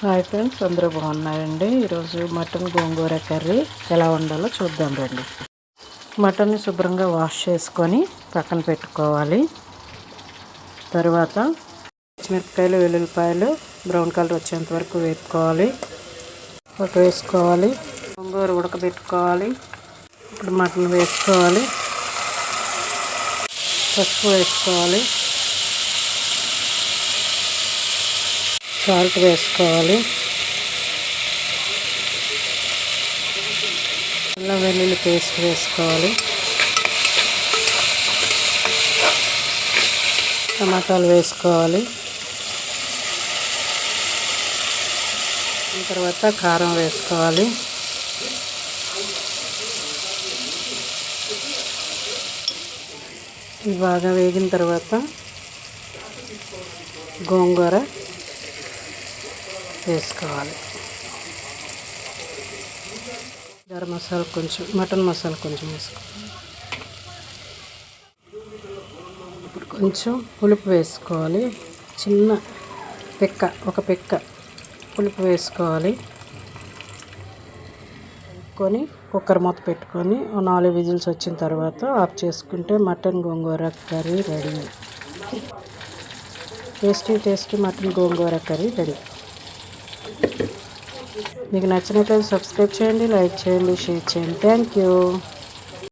Hi friends, అందరూ బాగున్నారండి. ఈరోజు మటన్ గోంగూర కర్రీ ఎలా వండాలో చూద్దాం రండి. మటన్ని శుభ్రంగా వాష్ చేసుకొని పక్కన పెట్టుకోవాలి. తర్వాత పచ్చిమిరపకాయలు, వెల్లుల్లిపాయలు బ్రౌన్ కలర్ వచ్చేంత వరకు వేపుకోవాలి. వేసుకోవాలి. గోంగూర ఉడకబెట్టుకోవాలి. ఇప్పుడు మటన్ వేసుకోవాలి. పసుపు వేసుకోవాలి. సాల్ట్ వేసుకోవాలి. అల్లం వెల్లుల్లి పేస్ట్ వేసుకోవాలి. టమాటాలు వేసుకోవాలి. తర్వాత కారం వేసుకోవాలి. ఇవి బాగా వేగిన తర్వాత గోంగూర వేసుకోవాలి. గరం మసాలా కొంచెం, మటన్ మసాలా కొంచెం వేసుకోవాలి. ఇప్పుడు కొంచెం పులుపు వేసుకోవాలి. చిన్న ఒక పెక్క పులుపు వేసుకోవాలి. పెట్టుకొని కుక్కర్ మూత పెట్టుకొని 4 విజిల్స్ వచ్చిన తర్వాత ఆఫ్ చేసుకుంటే మటన్ గోంగూర కర్రీ రెడీ. టేస్టీ మటన్ గోంగూర కర్రీ రెడీ. మీకు నచ్చినట్లయితే సబ్స్క్రైబ్ చేయండి, లైక్ చేయండి, షేర్ చేయండి. Thank you.